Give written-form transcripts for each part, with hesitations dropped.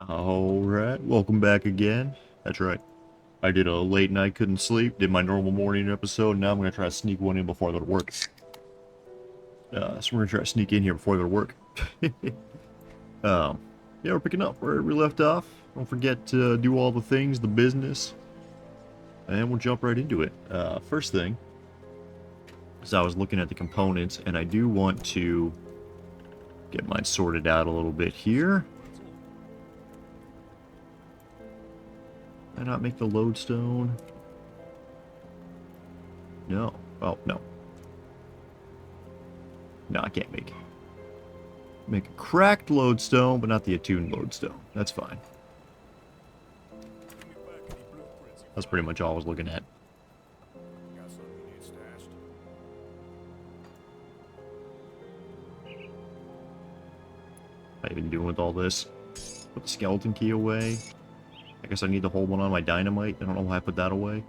Alright, welcome back again. That's right. I did a late night, couldn't sleep, did my normal morning episode, now I'm gonna try to sneak one in before I go to work. So we're gonna try to sneak in here before I go to work. um, yeah, we're picking up where we left off. Don't forget to do all the things, the business, and we'll jump right into it. First thing is I was looking at the components, and I do want to get mine sorted out a little bit here. Did I not make the lodestone? No. Oh, no. No, I can't make it. Make a cracked lodestone, but not the attuned lodestone. That's fine. That's pretty much all I was looking at. What have I been doing with all this? Put the skeleton key away. I guess I need to hold one on my dynamite. I don't know why I put that away.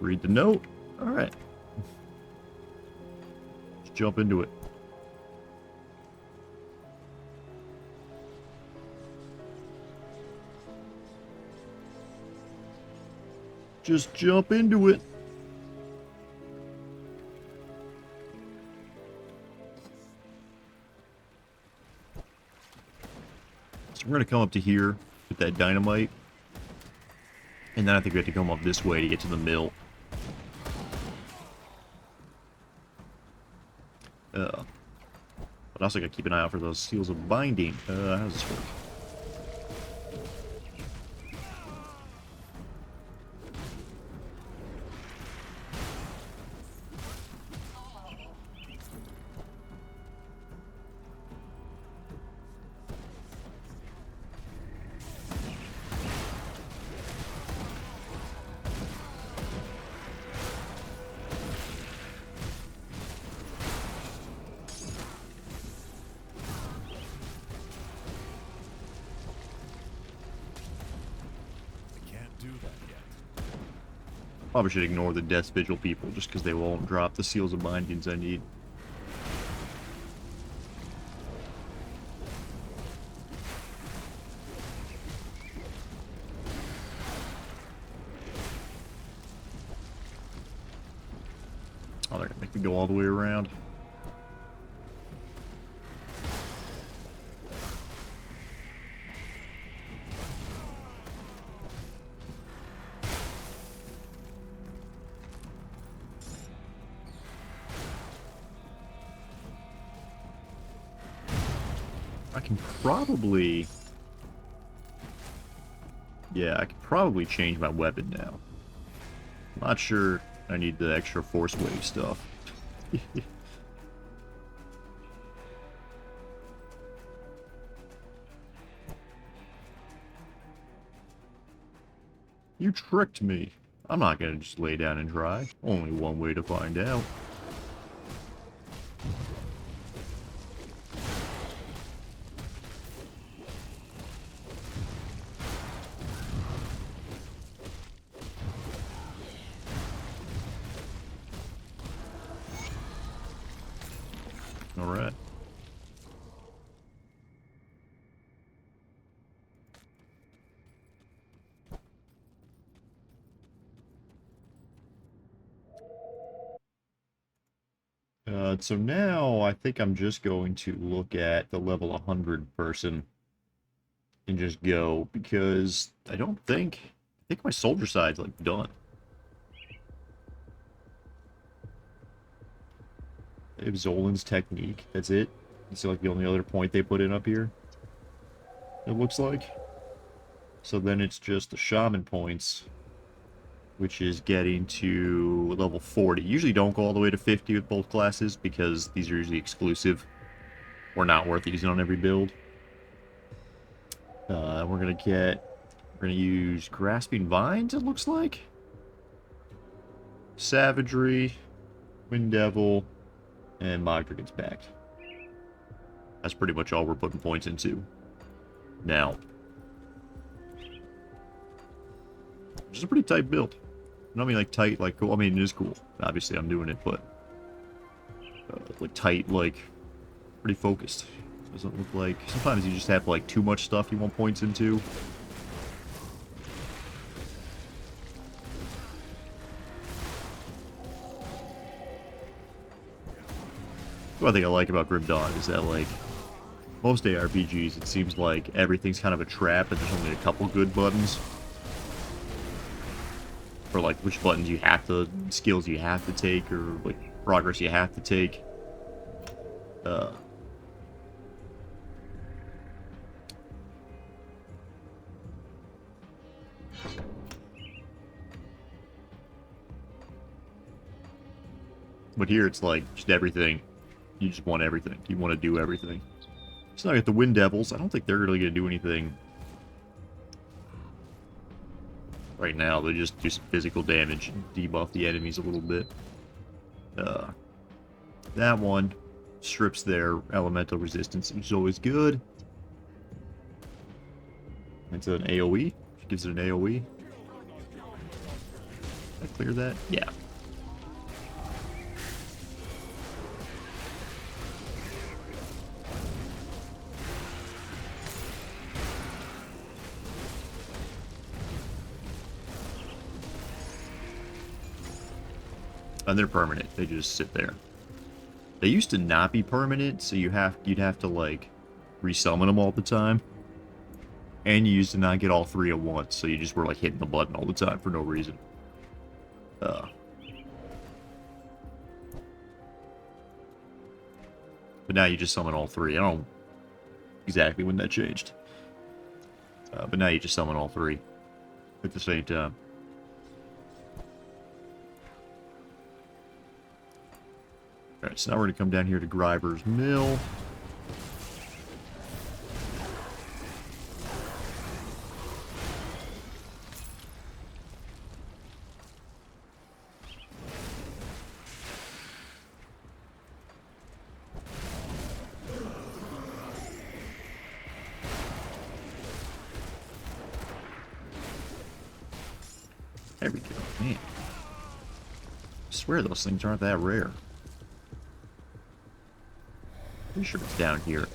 Read the note. Alright. Let's jump into it. Just jump into it. So we're going to come up to here with that dynamite. And then I think we have to come up this way to get to the mill. But also gotta keep an eye out for those seals of binding. How does this work? Probably should ignore the Death Vigil people just because they won't drop the seals of bindings I need. Oh, they're gonna make me go all the way around. I can probably... Yeah, I could probably change my weapon now. I'm not sure I need the extra force wave stuff. You tricked me. I'm not gonna just lay down and try. Only one way to find out. Alright. So now I think I'm just going to look at the level 100 person and just go, because I think my soldier side's like done. They have Zolan's technique, that's it. It's like the only other point they put in up here, it looks like. So then it's just the shaman points, which is getting to level 40. Usually don't go all the way to 50 with both classes because these are usually exclusive or not worth using on every build. We're gonna use Grasping Vines, it looks like. Savagery, Wind Devil, and Magdra gets backed. That's pretty much all we're putting points into. Now, which is a pretty tight build. I don't mean like tight, like cool. I mean, it is cool. Obviously, I'm doing it, but like tight, like pretty focused. Doesn't look like... Sometimes you just have, like, too much stuff you want points into. One thing I like about Grim Dawn is that, like, most ARPGs, it seems like everything's kind of a trap, and there's only a couple good buttons. Or, like, which buttons you have to... skills you have to take, or, like, progress you have to take. But here it's like, just everything. You just want everything. You want to do everything. So now I got the Wind Devils. I don't think they're really going to do anything right now. They just do some physical damage and debuff the enemies a little bit. That one strips their elemental resistance, which is always good. It's an AoE. Gives it an AoE. Did I clear that? Yeah. And they're permanent. They just sit there. They used to not be permanent, so you'd have to like resummon them all the time. And you used to not get all three at once, so you just were like hitting the button all the time for no reason. But now you just summon all three. I don't know exactly when that changed. But now you just summon all three at the same time. Alright, so now we're going to come down here to Gryber's Mill. There we go, man. I swear those things aren't that rare. Pretty sure it's down here.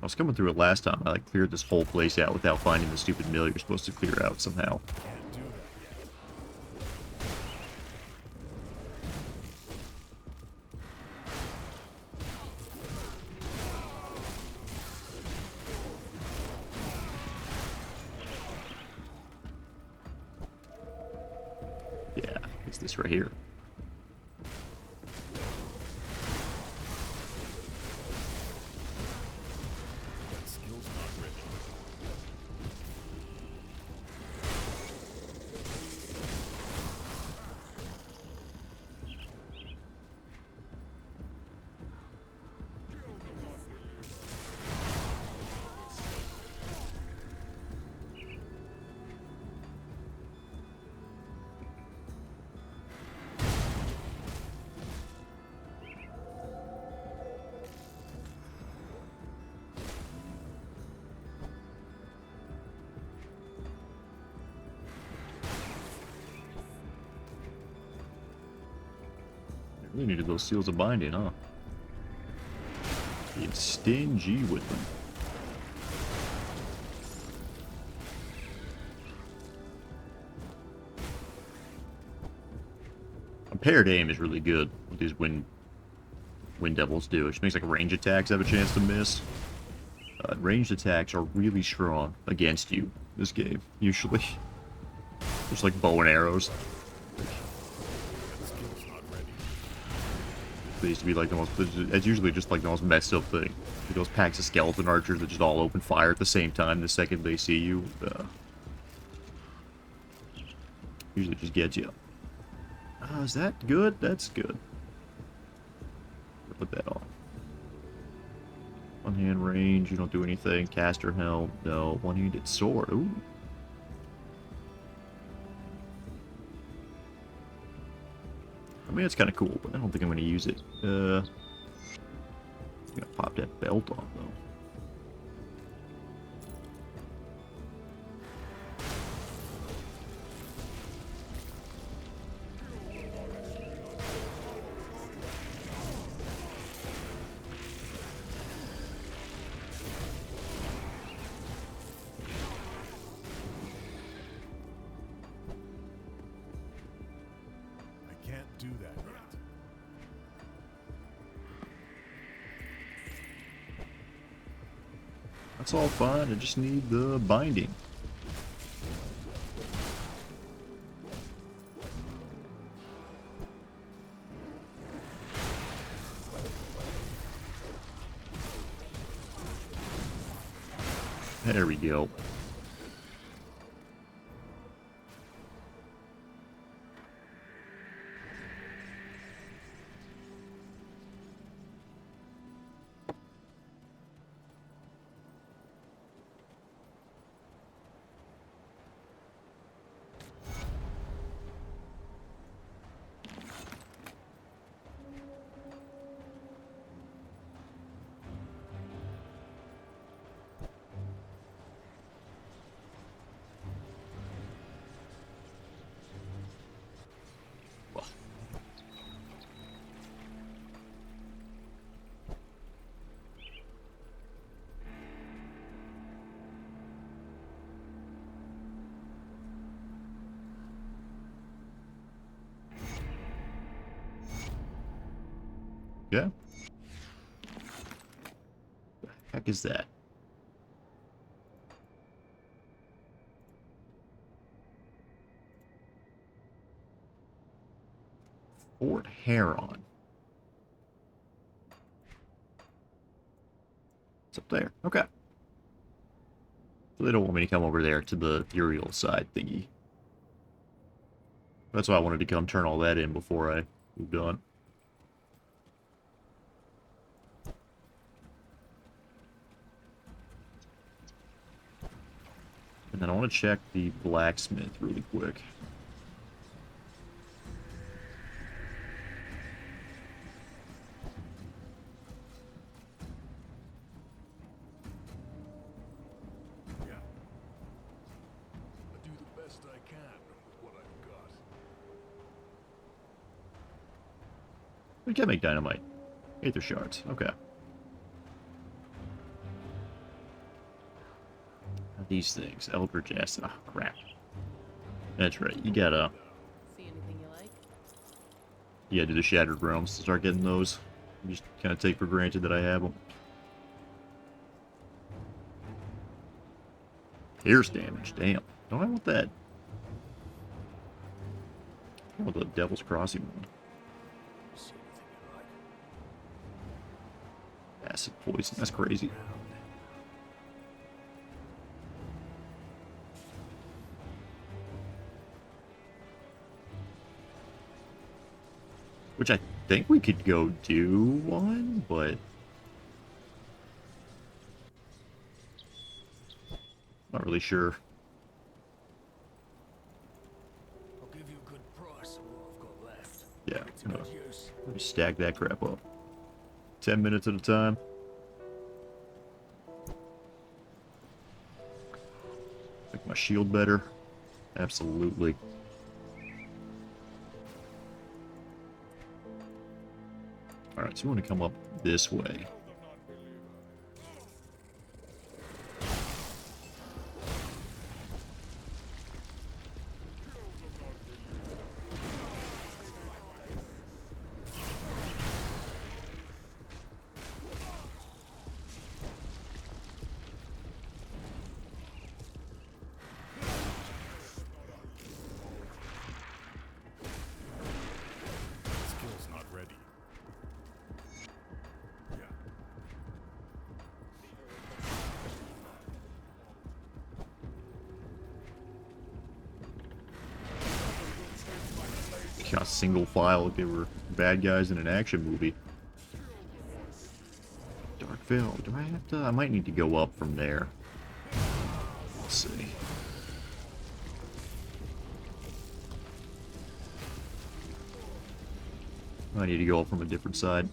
I was coming through it last time. I like cleared this whole place out without finding the stupid mill you're supposed to clear out somehow. Yeah, it's this right here. Really needed those seals of binding, huh? Being stingy with them. Paired aim is really good with these Wind Devils do. Which makes like range attacks have a chance to miss. Ranged attacks are really strong against you this game, usually. Just like bow and arrows. They used to be like the most... It's usually just like the most messed up thing. Like those packs of skeleton archers that just all open fire at the same time the second they see you. Usually just gets you. Is that good? That's good. Put that on. One-hand range, you don't do anything. Caster helm, no. One-handed sword, ooh. I mean, it's kind of cool, but I don't think I'm going to use it. I'm going to pop that belt on, though. That's all fine. I just need the binding. There we go. Yeah. The heck is that? Fort Heron. It's up there. Okay. So they don't want me to come over there to the Uriel side thingy. That's why I wanted to come turn all that in before I moved on. And then I want to check the blacksmith really quick. Yeah. I do the best I can with what I've got. We can make dynamite. Aether shards. Okay. These things. Eldritch acid. Oh, crap. That's right. You gotta See anything you like? do the Shattered Realms to start getting those. You just kind of take for granted that I have them. Pierce damage. Damn. Don't I want that? I want the Devil's Crossing one. See anything you like. Acid poison. That's crazy. Which I think we could go do one, but not really sure. I'll give you a good price on what I've got left. Yeah, It's no. good use. Let me stack that crap up. 10 minutes at a time. Make my shield better. Absolutely. Alright, so we want to come up this way. Skill's not ready. Yeah. Got single file like they were bad guys in an action movie. Dark Veil. Do I have to? I might need to go up from there. Let's see. I need to go up from a different side.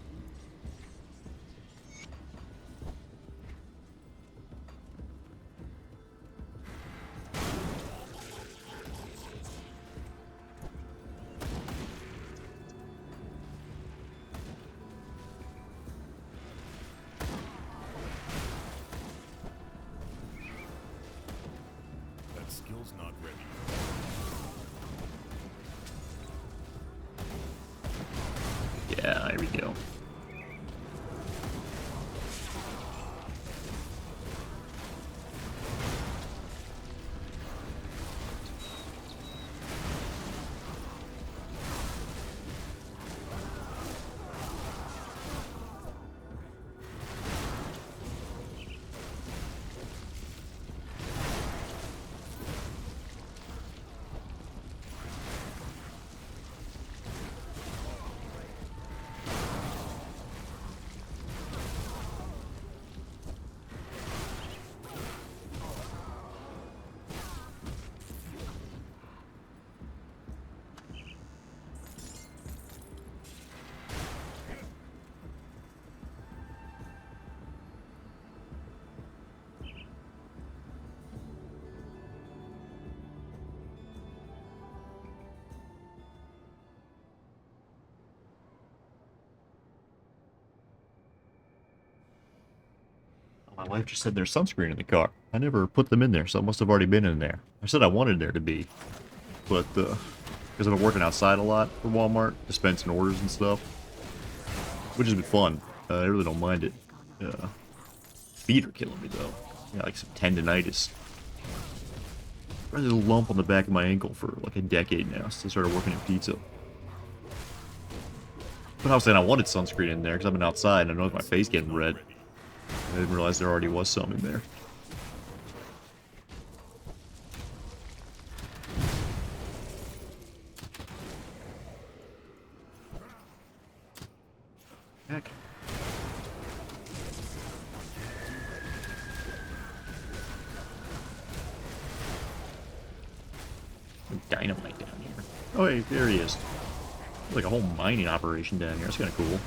That skill's not ready. Yeah, here we go. My wife just said there's sunscreen in the car. I never put them in there, so it must have already been in there. I said I wanted there to be, but because I've been working outside a lot for Walmart, dispensing orders and stuff, which has been fun. I really don't mind it. Feet are killing me though. Yeah, like some tendonitis. There's a lump on the back of my ankle for like a decade now since I started working in pizza. But I was saying I wanted sunscreen in there because I've been outside and I noticed my face getting red. I didn't realize there already was some in there. Heck. Dynamite down here. Oh, hey, there he is. Like a whole mining operation down here. That's kind of cool.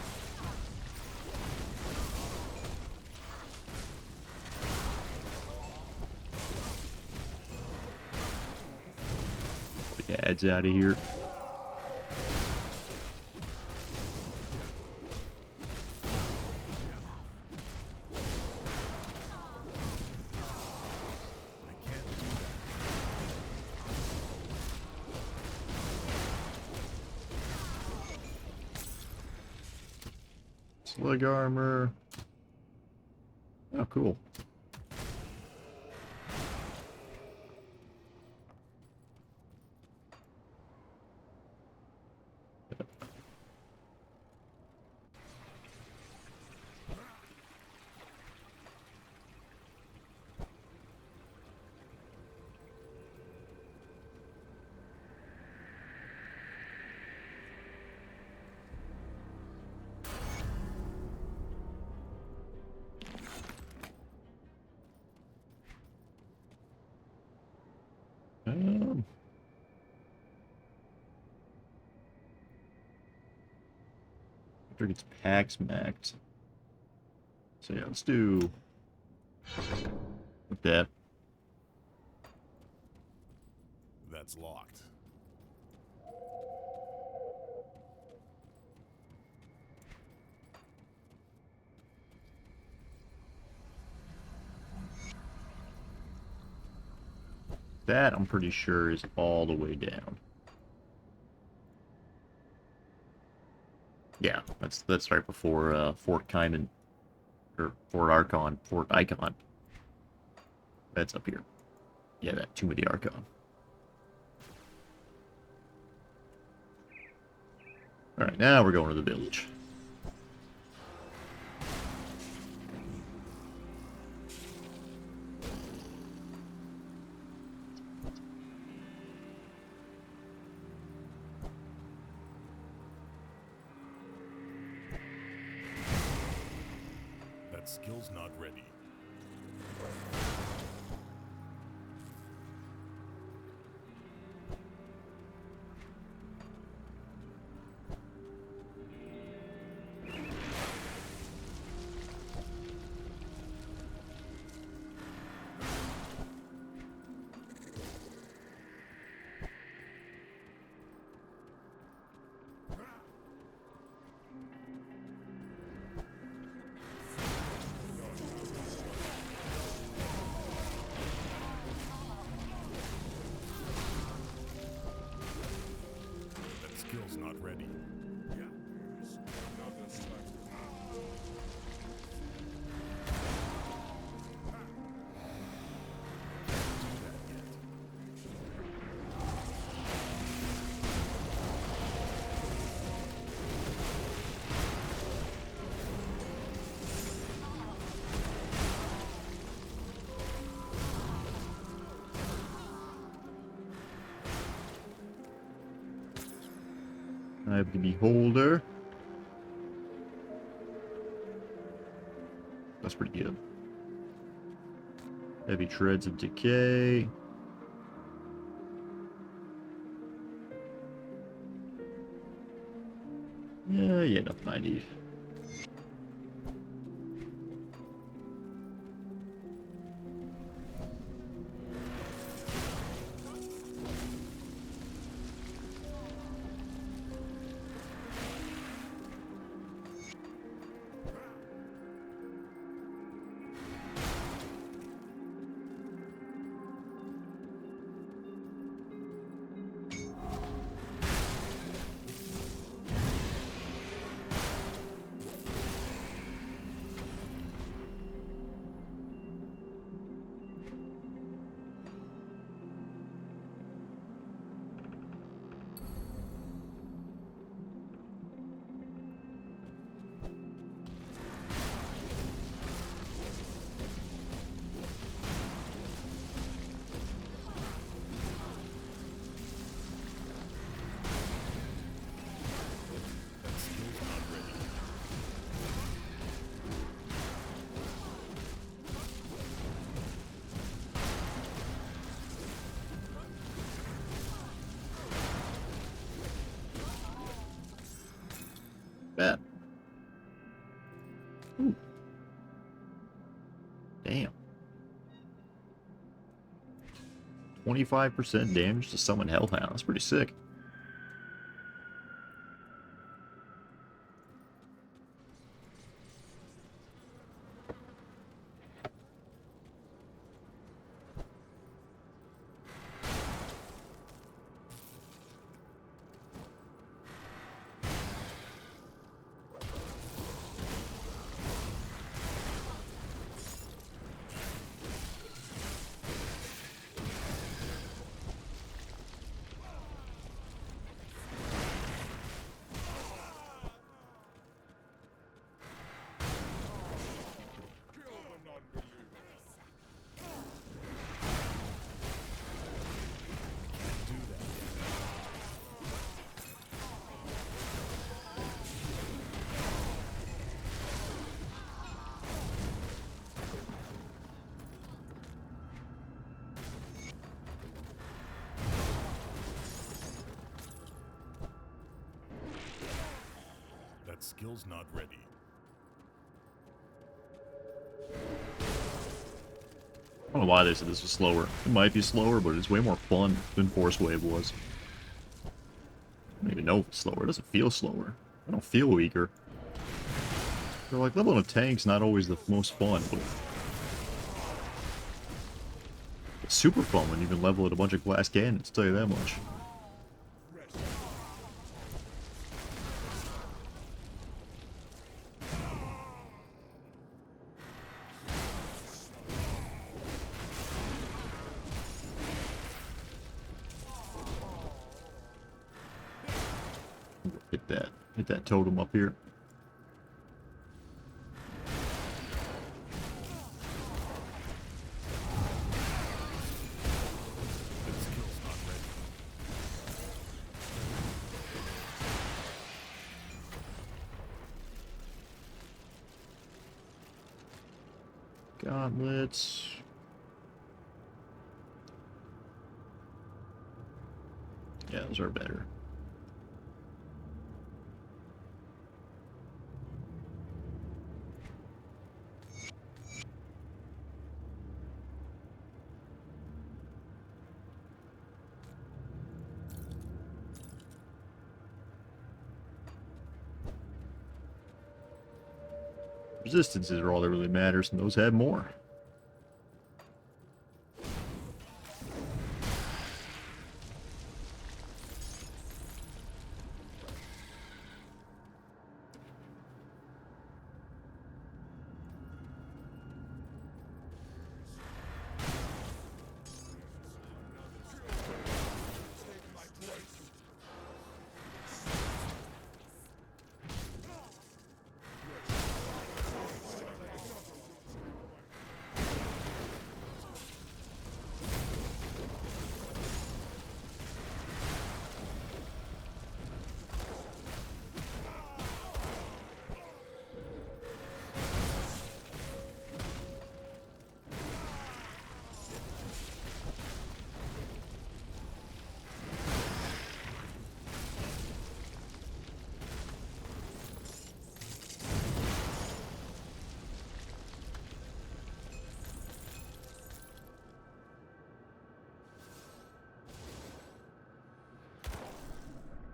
The dad's out of here. Slug armor. Oh, cool. After it gets packs maxed. So yeah, let's do with that. That's locked. That I'm pretty sure is all the way down. Yeah, that's right before Fort Kyman or Fort Archon, Fort Icon. That's up here. Yeah, that Tomb of the Archon. All right, now we're going to the village. That skill's not ready. That skill's not ready. I have the Beholder. That's pretty good. Heavy Treads of Decay. Yeah, nothing I need. Damn. 25% damage to summon Hellhound. That's pretty sick. That skill's not ready. I don't know why they said this was slower. It might be slower, but it's way more fun than Force Wave was. I don't even know if it's slower. It doesn't feel slower. I don't feel weaker. They're like, leveling a tank's not always the most fun, but it's super fun when you can level at a bunch of glass cannons, I'll tell you that much. Hit that totem up here. That skill's not ready. Gauntlets. Yeah, those are better. Resistances are all that really matters, and those have more.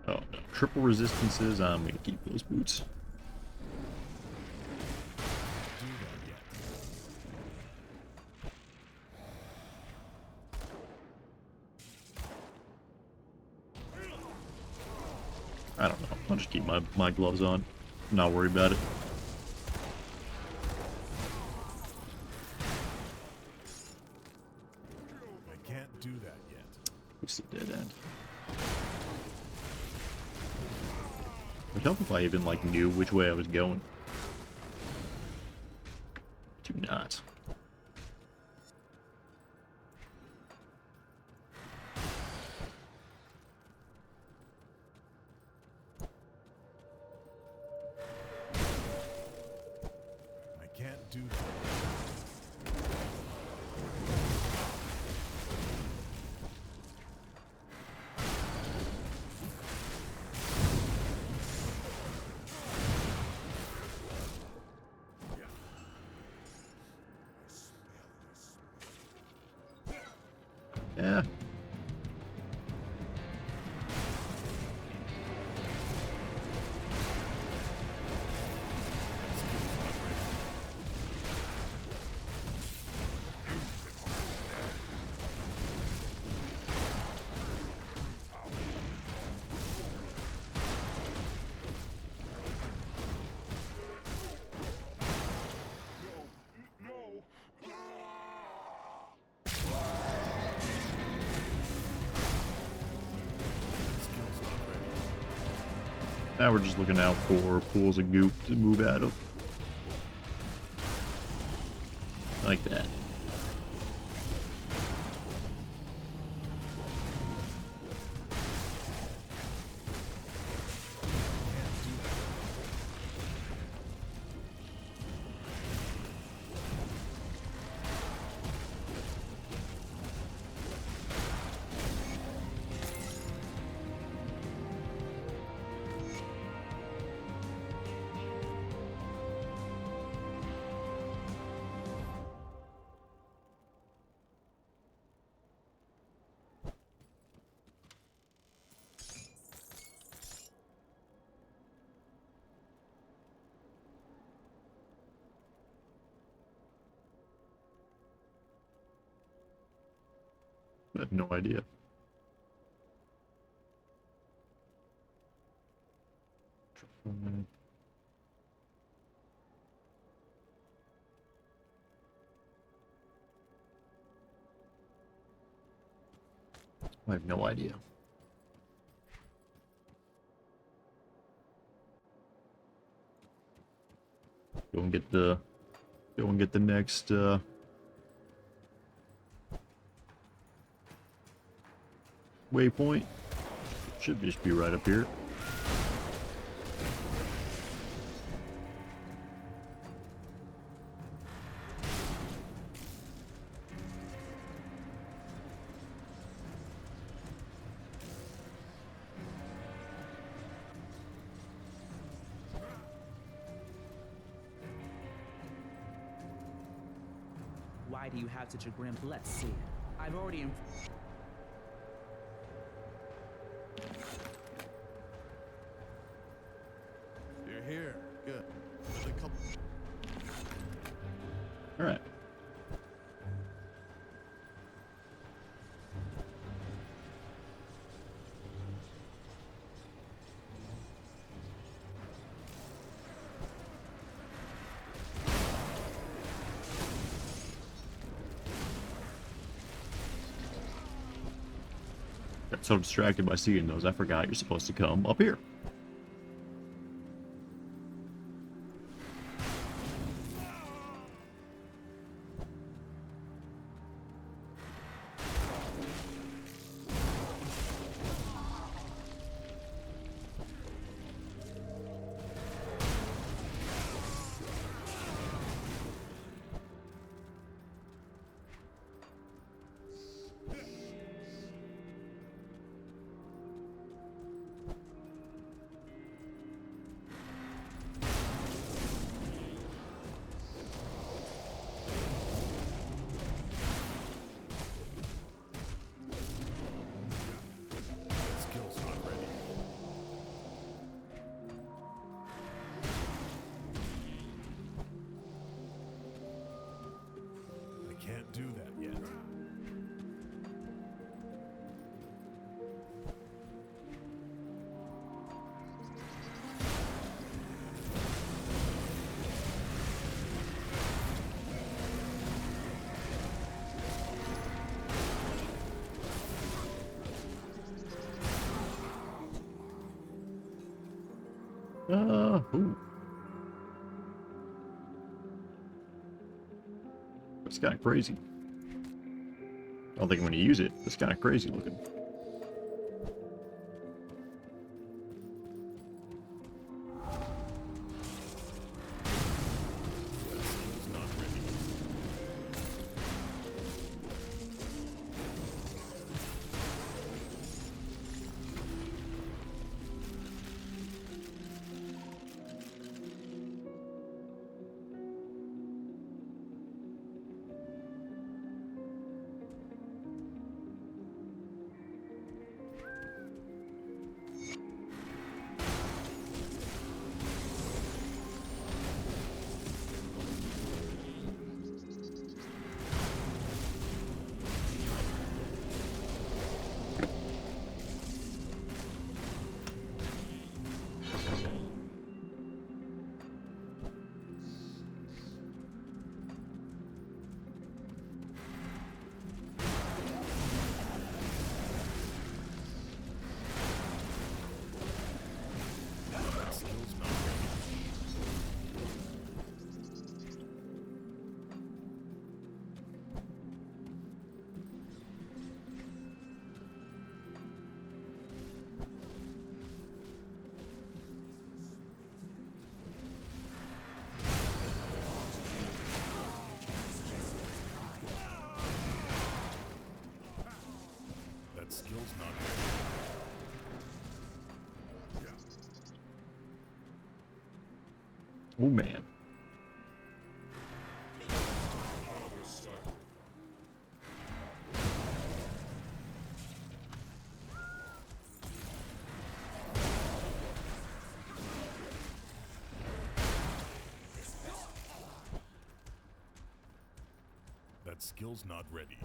Oh no, triple resistances, I'm gonna keep those boots. Do that yet. I don't know, I'll just keep my gloves on. I'm not worried about it. I can't do that yet. It's the dead end. It would help if I even, like, knew which way I was going. Do not. I can't do that. Yeah. Now we're just looking out for pools of goop to move out of. Like that. I have no idea. I have no idea. Go and get the next waypoint. Should just be right up here. Why do you have such a grim? Let's see. I've already. You're here. Good. With a couple. All right. Got so distracted by seeing those, I forgot you're supposed to come up here. Skills not ready. I can't do that yet. Ooh. That's kind of crazy. I don't think I'm going to use it. It's kind of crazy looking. Skills not ready. skill's not ready. Oh man. That skill's not ready.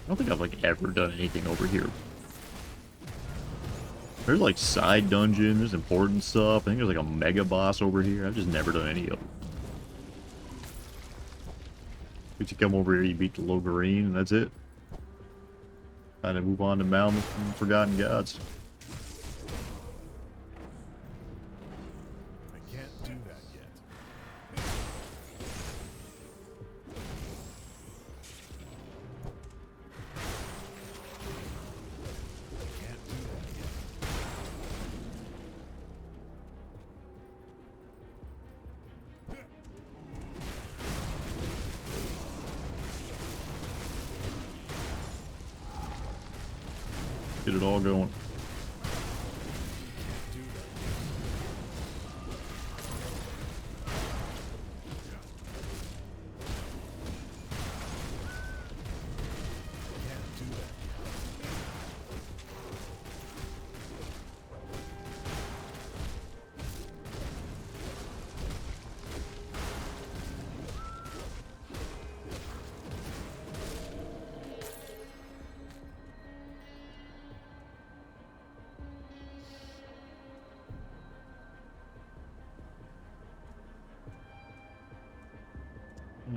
I don't think I've like ever done anything over here. There's like side dungeon, there's important stuff. I think there's like a mega boss over here. I've just never done any of them. But you come over here, you beat the Logorine, and that's it. Kind of move on to Mound and Forgotten Gods. I can't do that yet. I can't do that yet. Get it all going.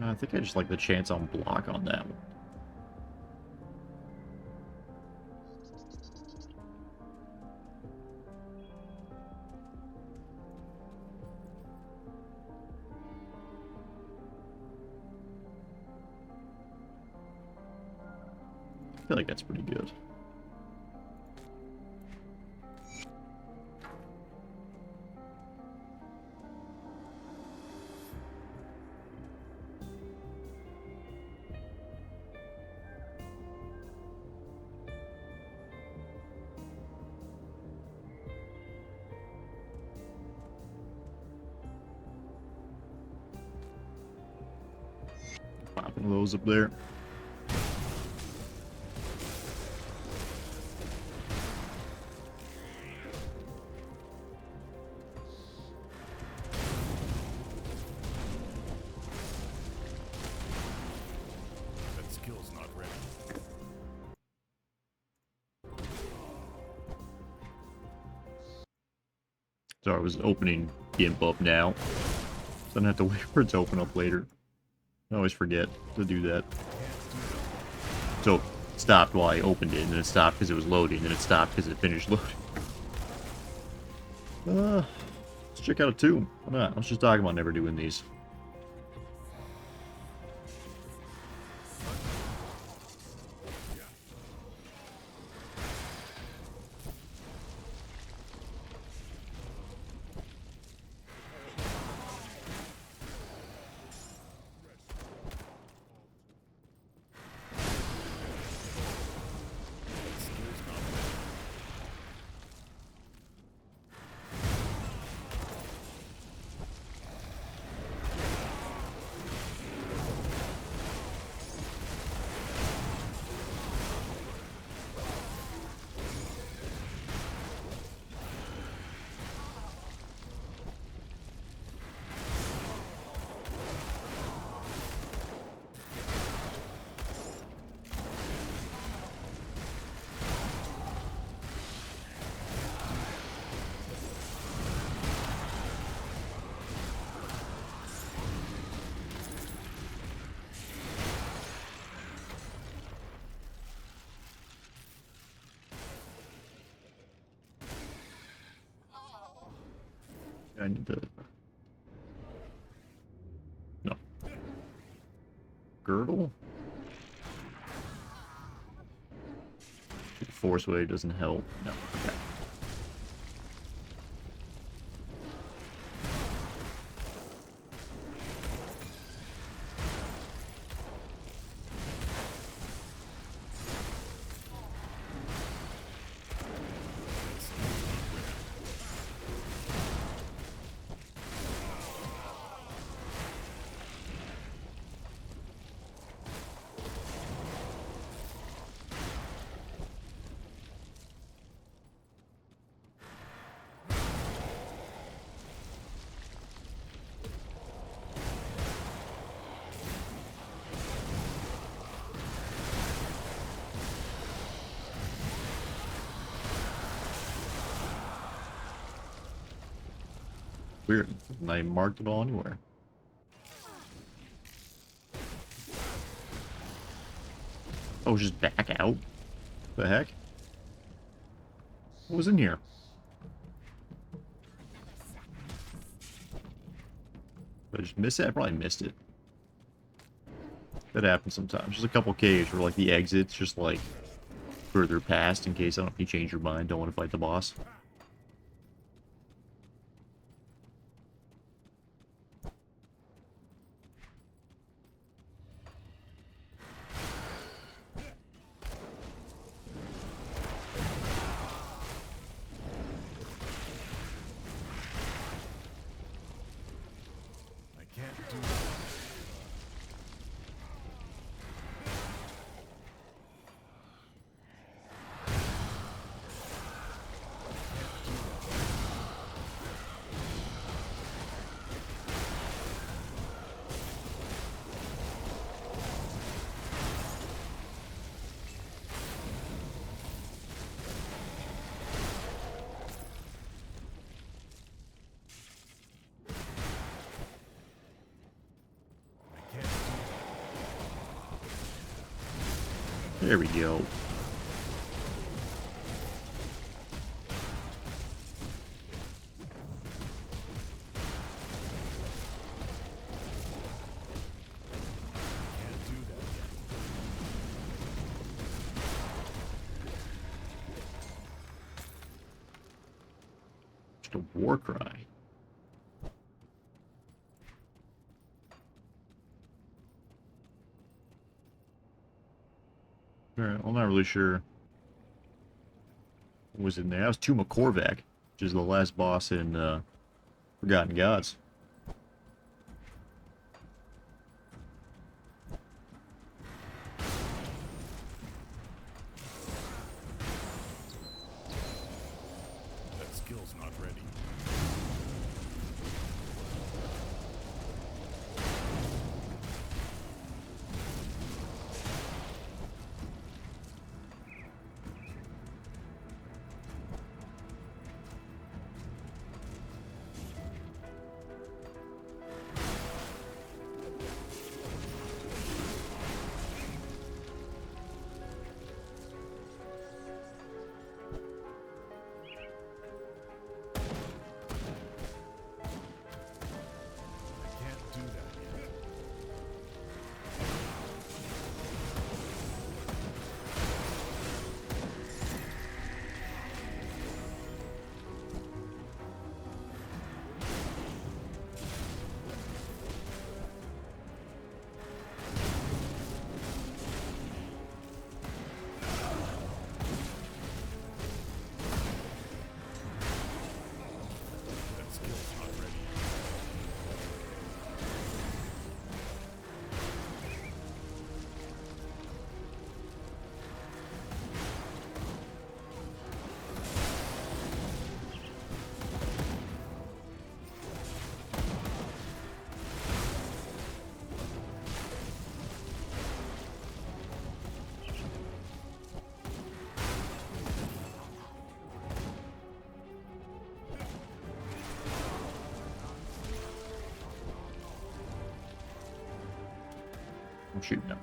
I think I just like the chance on block on that one. I feel like that's pretty good. Popping those up there. That skill's not ready. So I was opening Gimp up now. So I don't have to wait for it to open up later. I always forget to do that. So it stopped while I opened it, and then it stopped because it was loading, and then it stopped because it finished loading. Let's check out a tomb. Why not? Let's just talk about never doing these. I need the... No. Girdle? Force wave doesn't help. No. Okay. Weird. I marked it all anywhere. Oh, just back out? The heck? What was in here? Did I just miss it? I probably missed it. That happens sometimes. Just a couple caves where, like, the exit's just, like, further past in case I don't you change your mind, don't want to fight the boss. I can't do that. There we go. Can't do that yet. Just a war cry. Alright, I'm not really sure what was in there. That was Tuma Korvac, which is the last boss in Forgotten Gods. That skill's not ready. I can't do that yet. That skill's not ready. I'm shooting him.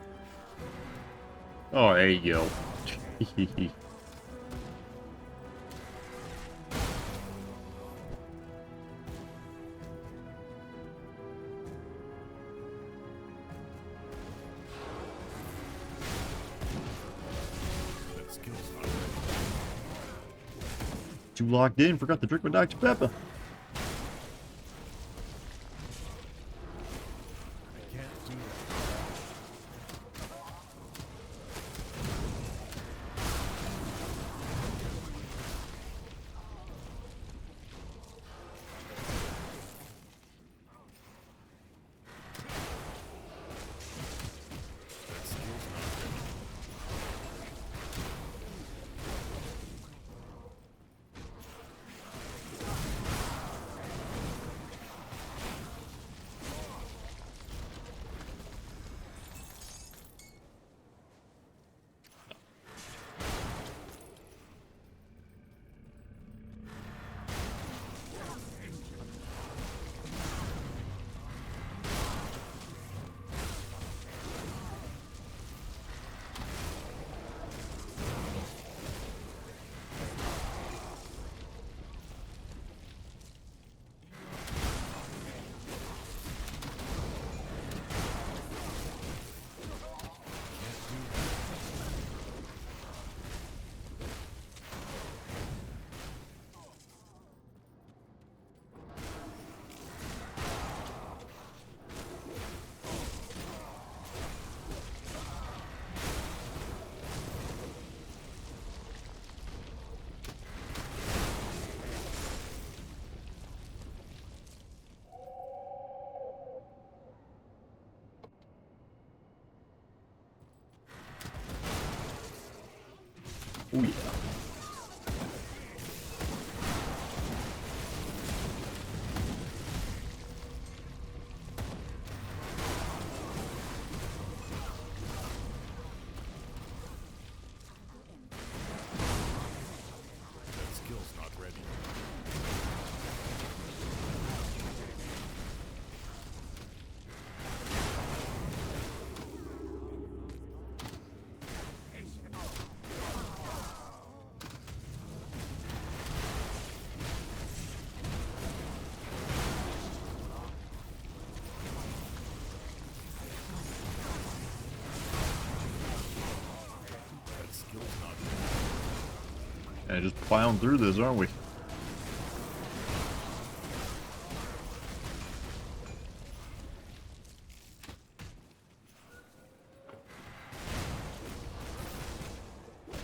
Oh, there you go. Too locked in. Forgot to drink my Dr. Pepper. I can't do that. That skill's not ready. Oh yeah. That skill's not ready. That skill's not ready. And just plowing through this, aren't we?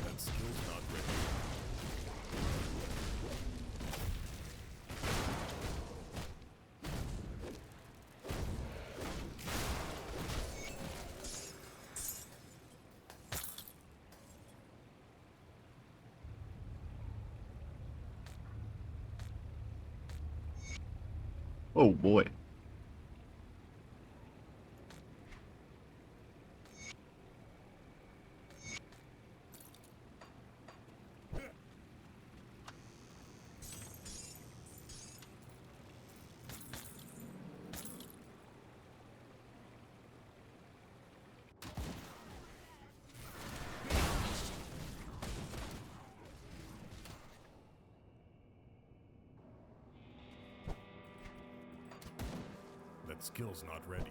That skill's not ready. Oh boy. That skill's not ready.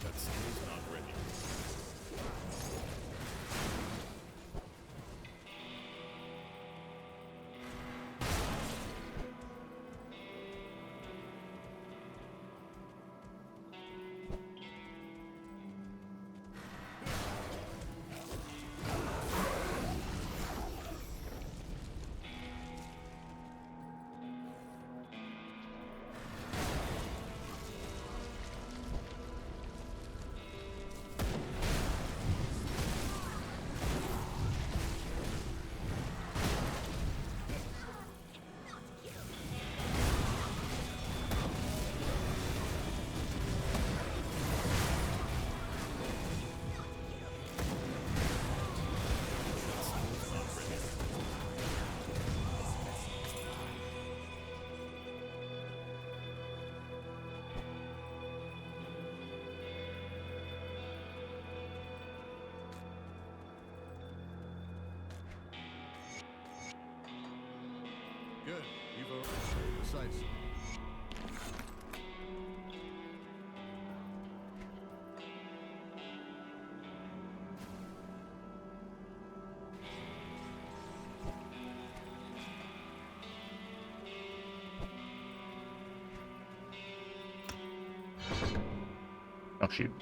That skill's not ready. Precise. Oh, shoot.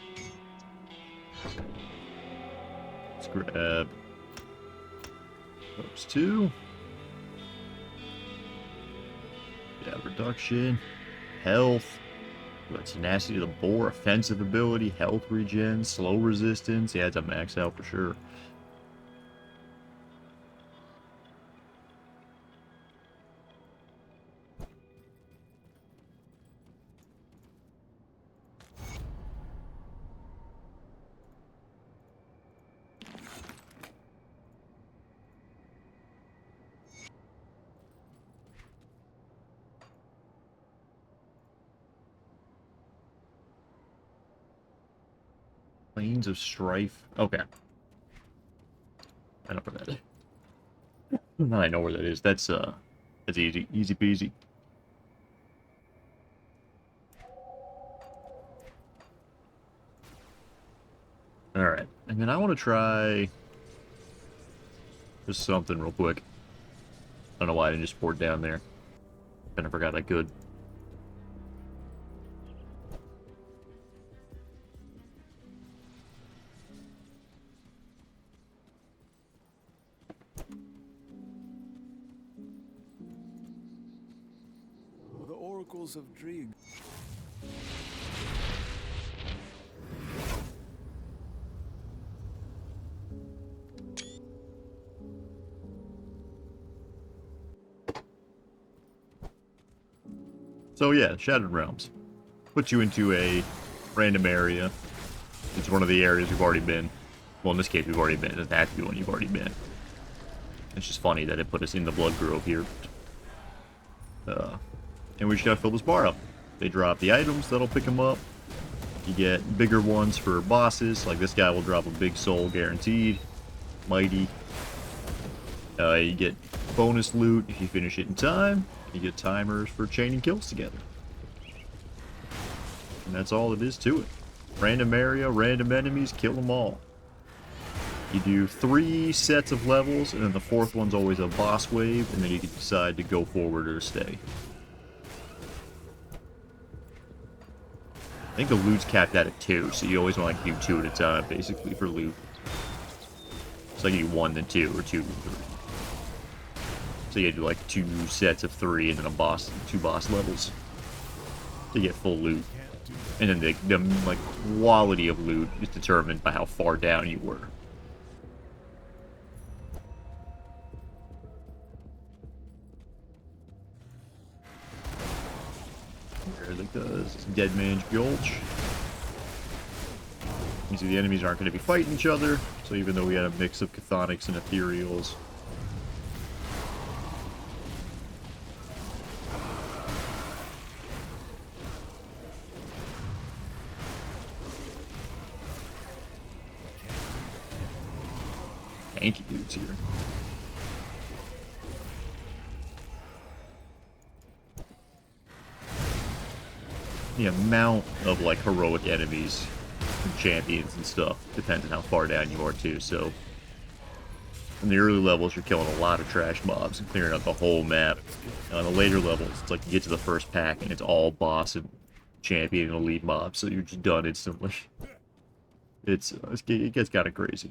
Let's grab those two. Yeah, reduction, health, tenacity to the boar, offensive ability, health regen, slow resistance. Yeah, it's a max out for sure. Plains of Strife. Okay. I know where that is. Now I know where that is. That's easy. Easy peasy. Alright. And then I want to try just something real quick. I don't know why I didn't just pour it down there. Kind of forgot I could. The oracles of Drieg. So yeah, Shattered Realms. Puts you into a random area. It's one of the areas we've already been. Well, in this case, we've already been. It doesn't have to be one you've already been. It's just funny that it put us in the Blood Grove here. And we just gotta fill this bar up. They drop the items that'll pick them up. You get bigger ones for bosses. Like this guy will drop a big soul guaranteed. Mighty. You get bonus loot if you finish it in time. You get timers for chaining kills together. And that's all it is to it. Random area, random enemies, kill them all. You do 3 sets of levels, and then the 4th one's always a boss wave, and then you can decide to go forward or to stay. I think the loot's capped out at 2, so you always want to do 2 at a time, basically, for loot. So you do 1 then 2, or 2 then 3. So you do like 2 sets of 3, and then 2 boss levels to get full loot. And then the like quality of loot is determined by how far down you were. There it goes. Dead Man's Gulch. You see the enemies aren't going to be fighting each other, so even though we had a mix of Chthonics and Ethereals, tanky dudes here. The amount of like heroic enemies and champions and stuff depends on how far down you are too. So in the early levels you're killing a lot of trash mobs and clearing out the whole map. On the later levels it's like you get to the first pack and it's all boss and champion and elite mobs, so you're just done instantly. It gets kind of crazy.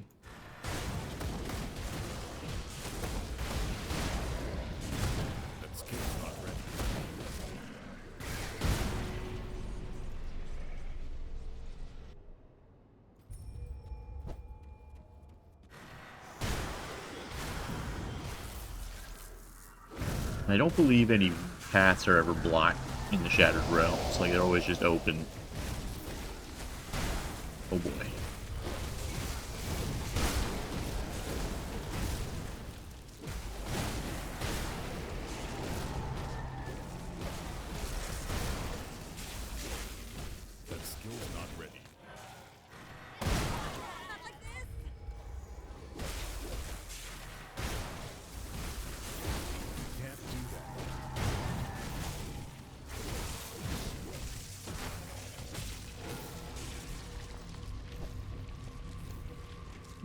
I don't believe any paths are ever blocked in the Shattered Realms. Like, they're always just open. Oh boy. That skill's not ready. Can't do that.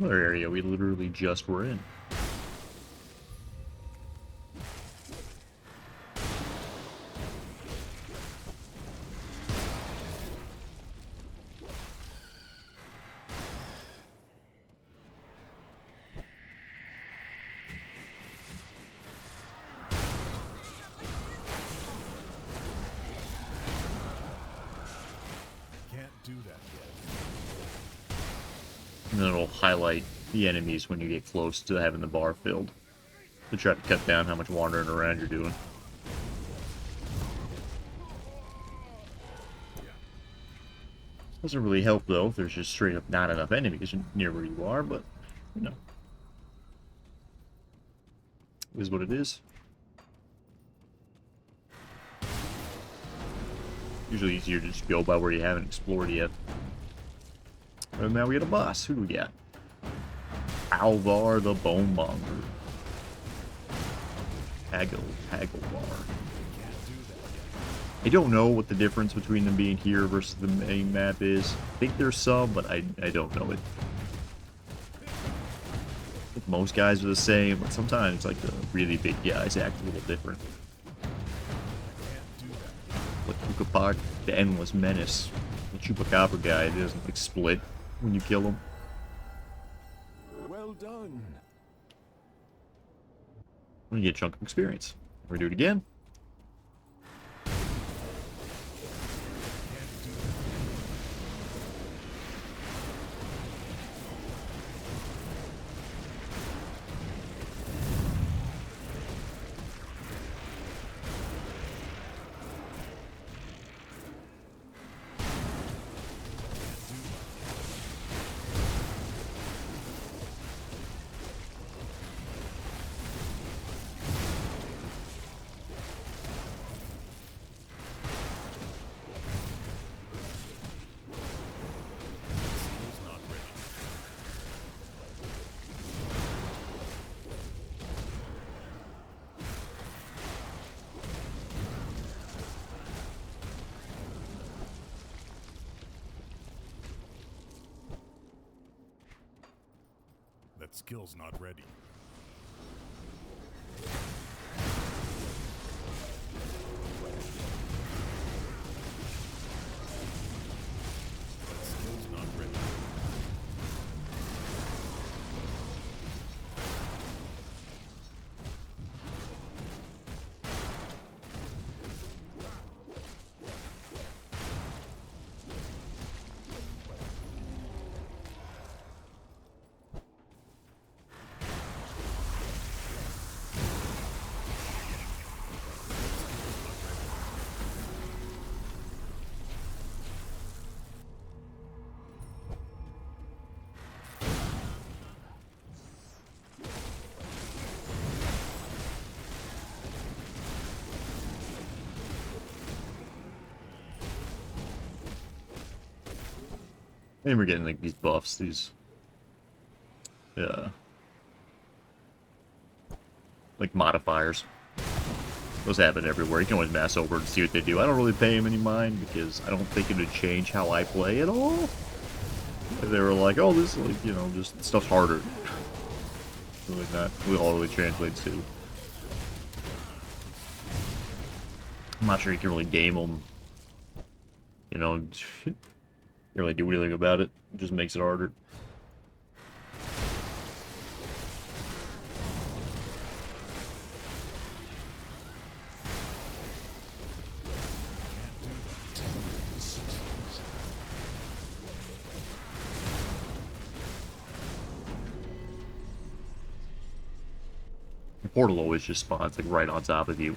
Another area we literally just were in. Can't do that yet. And then it'll highlight the enemies when you get close to having the bar filled, to try to cut down how much wandering around you're doing. Doesn't really help though if there's just straight up not enough enemies near where you are, but you know, it is what it is. Usually easier to just go by where you haven't explored yet. And now we get a boss. Who do we got? Alvar the Bonemonger. Hagelvar. I don't know what the difference between them being here versus the main map is. I think there's some, but I don't know it. I think most guys are the same, but sometimes like the really big guys act a little different. Like Kukapak, the Endless Menace. The Chupacabra guy doesn't like split when you kill him. Well done. You get a chunk of experience. We're gonna do it again. That skill's not ready. That skill's not ready. And we're getting like these buffs, these like modifiers. Those happen everywhere. You can always mass over and see what they do. I don't really pay them any mind because I don't think it would change how I play at all. If they were like, oh, this is like, you know, just stuff's harder. Really not really all really translates to. I'm not sure you can really game them. You know, you really do anything about it. It just makes it harder. The portal always just spawns like right on top of you.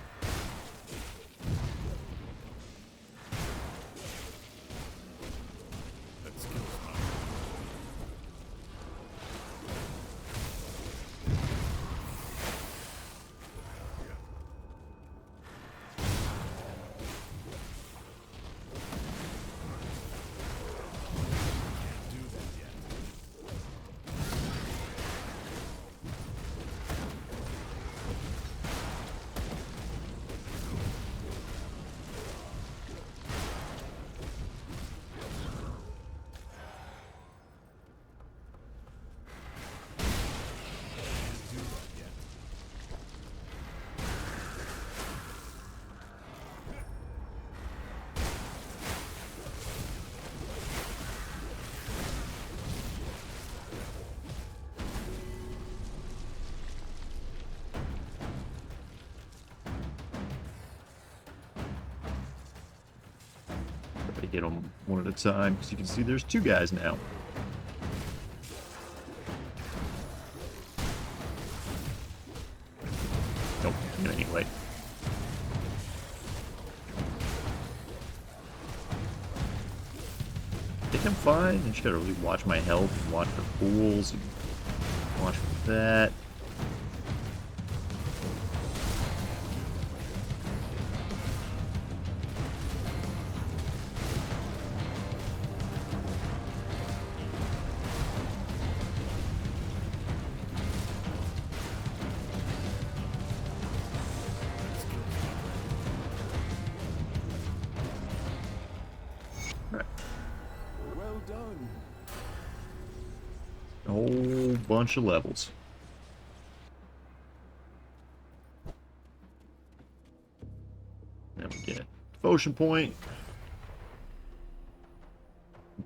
That skill's not ready. Can't do that yet. to hit them one at a time, because you can see there's 2 guys now. Nope, no, anyway. I think I'm fine. I just gotta really watch my health and watch for pools and watch for that. Well done. A whole bunch of levels. Then we get devotion point.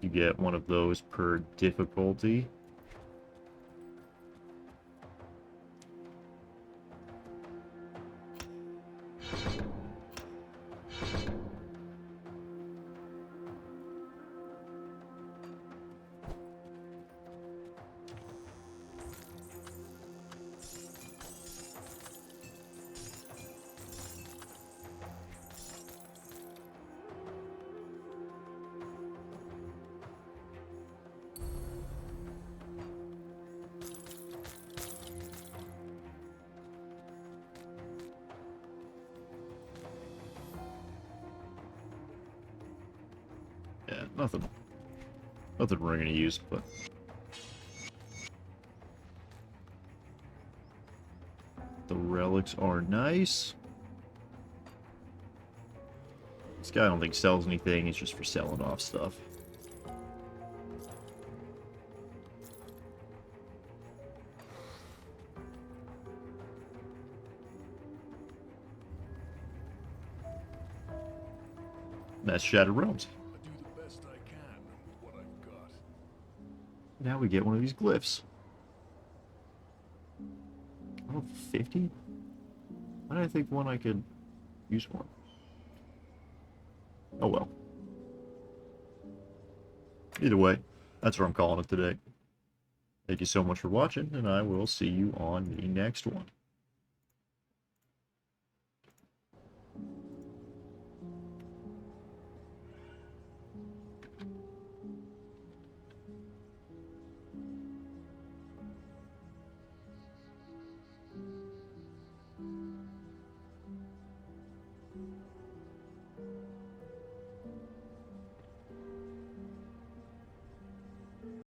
You get one of those per difficulty. Yeah, nothing we're gonna use, but the relics are nice. This guy I don't think sells anything, he's just for selling off stuff. That's Shattered Realms. I do the best I can with what I've got. Now we get one of these glyphs. Oh, 50? Why did I think I could use one? Oh well. Either way, that's what I'm calling it today. Thank you so much for watching, and I will see you on the next one.